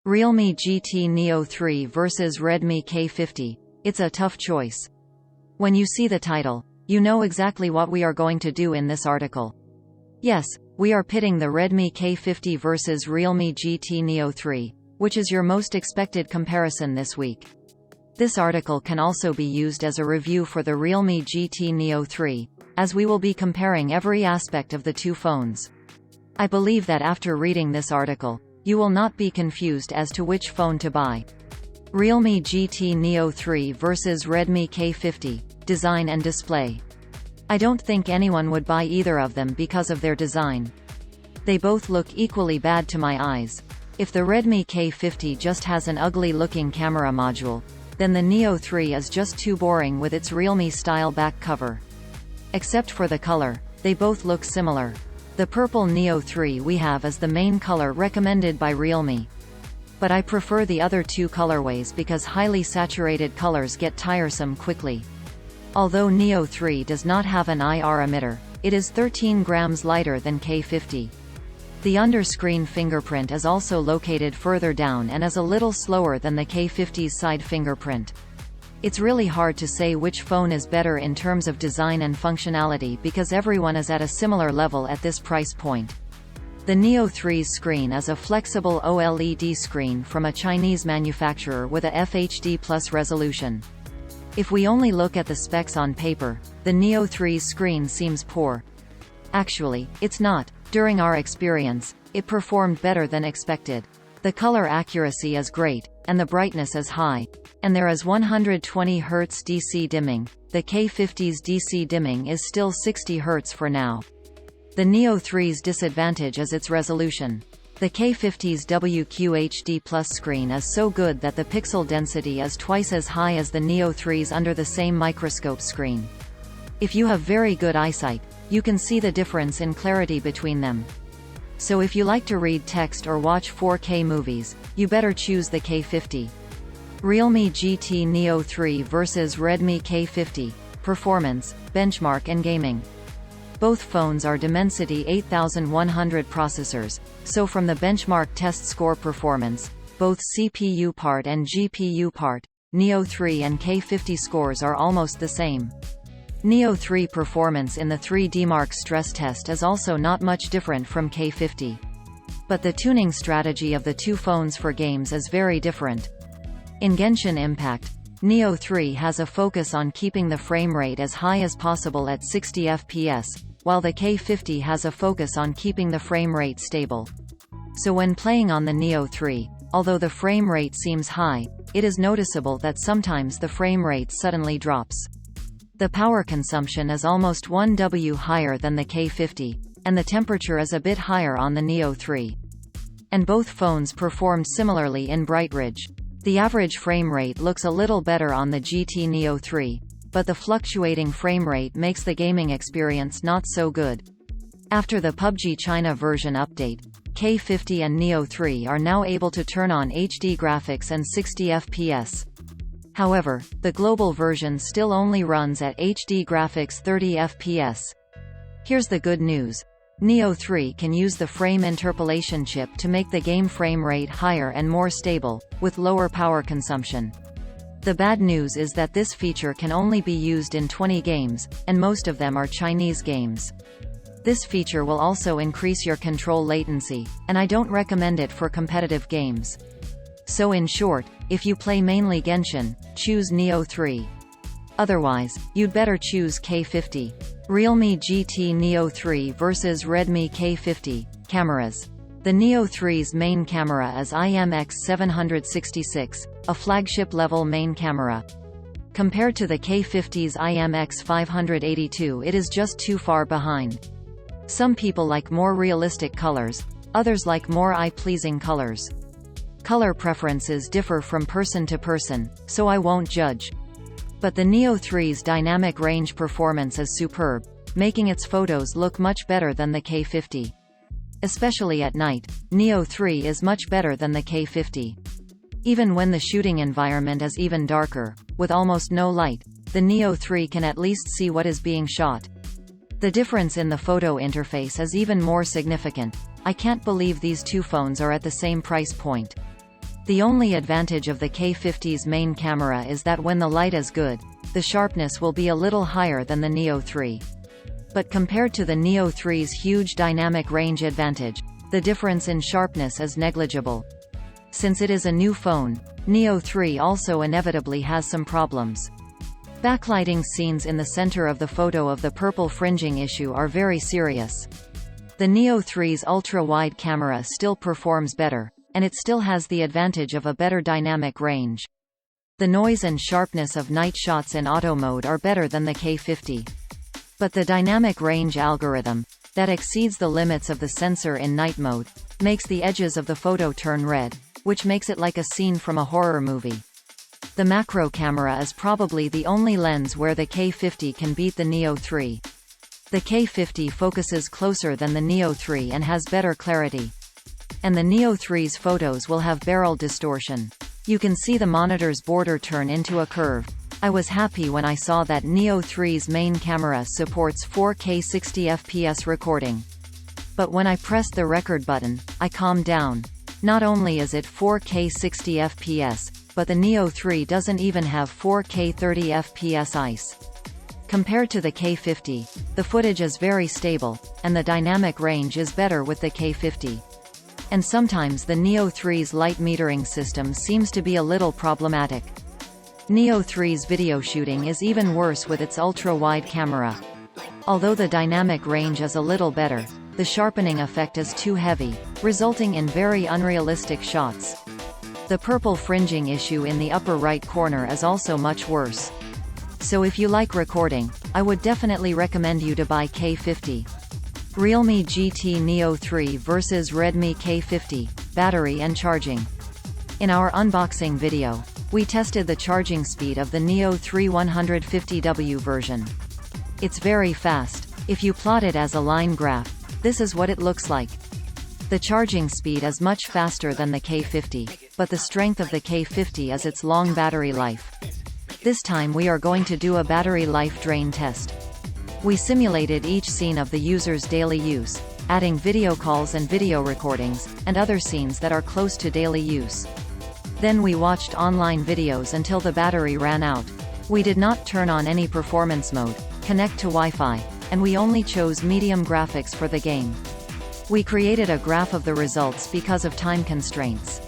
Realme GT Neo3 vs Redmi K50. It's a tough choice. When you see the title, you know exactly what we are going to do in this article. Yes, we are pitting the Redmi K50 vs Realme GT Neo3, which is your most expected comparison this week. This article can also be used as a review for the Realme GT Neo3, as we will be comparing every aspect of the two phones. I believe that after reading this article, you will not be confused as to which phone to buy. Realme GT Neo3 vs Redmi K50, design and display. I don't think anyone would buy either of them because of their design. They both look equally bad to my eyes. If the Redmi K50 just has an ugly-looking camera module, then the Neo3 is just too boring with its Realme-style back cover. Except for the color, they both look similar. The purple Neo3 we have is the main color recommended by Realme. But I prefer the other two colorways because highly saturated colors get tiresome quickly. Although Neo3 does not have an IR emitter, it is 13 grams lighter than K50. The under-screen fingerprint is also located further down and is a little slower than the K50's side fingerprint. It's really hard to say which phone is better in terms of design and functionality because everyone is at a similar level at this price point. The Neo3's screen is a flexible OLED screen from a Chinese manufacturer with a FHD Plus resolution. If we only look at the specs on paper, the Neo3's screen seems poor. Actually, it's not. During our experience, it performed better than expected. The color accuracy is great, and the brightness is high. And there is 120 Hz DC dimming. The K50's DC dimming is still 60 Hz for now. The Neo3's disadvantage is its resolution. The K50's WQHD Plus screen is so good that the pixel density is twice as high as the Neo3's under the same microscope screen. If you have very good eyesight, you can see the difference in clarity between them. So if you like to read text or watch 4K movies, you better choose the K50. Realme GT Neo3 vs Redmi K50, performance, benchmark and gaming. Both phones are Dimensity 8100 processors, so from the benchmark test score performance, both CPU part and GPU part, Neo3 and K50 scores are almost the same. Neo3 performance in the 3D Mark stress test is also not much different from K50. But the tuning strategy of the two phones for games is very different. In Genshin Impact, Neo3 has a focus on keeping the frame rate as high as possible at 60 FPS, while the K50 has a focus on keeping the frame rate stable. So when playing on the Neo3, although the frame rate seems high, it is noticeable that sometimes the frame rate suddenly drops. The power consumption is almost 1 W higher than the K50, and the temperature is a bit higher on the Neo3. And both phones performed similarly in Bright Ridge. The average frame rate looks a little better on the GT Neo3, but the fluctuating frame rate makes the gaming experience not so good. After the PUBG China version update, K50 and Neo3 are now able to turn on HD graphics and 60 FPS. However, the global version still only runs at HD graphics 30 FPS. Here's the good news. Neo3 can use the frame interpolation chip to make the game frame rate higher and more stable, with lower power consumption. The bad news is that this feature can only be used in 20 games, and most of them are Chinese games. This feature will also increase your control latency, and I don't recommend it for competitive games. So in short, if you play mainly Genshin, choose Neo3. Otherwise, you'd better choose K50. Realme GT Neo3 vs Redmi K50, cameras. The Neo3's main camera is IMX766, a flagship-level main camera. Compared to the K50's IMX582, it is just too far behind. Some people like more realistic colors, others like more eye-pleasing colors. Color preferences differ from person to person, so I won't judge. But the Neo3's dynamic range performance is superb, making its photos look much better than the K50. Especially at night, Neo3 is much better than the K50. Even when the shooting environment is even darker, with almost no light, the Neo3 can at least see what is being shot. The difference in the photo interface is even more significant. I can't believe these two phones are at the same price point. The only advantage of the K50's main camera is that when the light is good, the sharpness will be a little higher than the Neo 3. But compared to the Neo 3's huge dynamic range advantage, the difference in sharpness is negligible. Since it is a new phone, Neo 3 also inevitably has some problems. Backlighting scenes in the center of the photo of the purple fringing issue are very serious. The Neo 3's ultra-wide camera still performs better, and it still has the advantage of a better dynamic range. The noise and sharpness of night shots in auto mode are better than the K50. But the dynamic range algorithm, that exceeds the limits of the sensor in night mode, makes the edges of the photo turn red, which makes it like a scene from a horror movie. The macro camera is probably the only lens where the K50 can beat the Neo 3. The K50 focuses closer than the Neo 3 and has better clarity. And the Neo 3's photos will have barrel distortion. You can see the monitor's border turn into a curve. I was happy when I saw that Neo 3's main camera supports 4K 60 FPS recording. But when I pressed the record button, I calmed down. Not only is it 4K 60 FPS, but the Neo 3 doesn't even have 4K 30 FPS ICE. Compared to the K50, the footage is very stable, and the dynamic range is better with the K50. And sometimes the Neo 3's light metering system seems to be a little problematic. Neo 3's video shooting is even worse with its ultra-wide camera. Although the dynamic range is a little better, the sharpening effect is too heavy, resulting in very unrealistic shots. The purple fringing issue in the upper right corner is also much worse. So if you like recording, I would definitely recommend you to buy K50. Realme GT Neo3 vs Redmi K50, battery and charging. In our unboxing video, we tested the charging speed of the Neo 3 150W version. It's very fast. If you plot it as a line graph, this is what it looks like. The charging speed is much faster than the K50, but the strength of the K50 is its long battery life. This time we are going to do a battery life drain test. We simulated each scene of the user's daily use, adding video calls and video recordings, and other scenes that are close to daily use. Then we watched online videos until the battery ran out. We did not turn on any performance mode, connect to Wi-Fi, and we only chose medium graphics for the game. We created a graph of the results because of time constraints.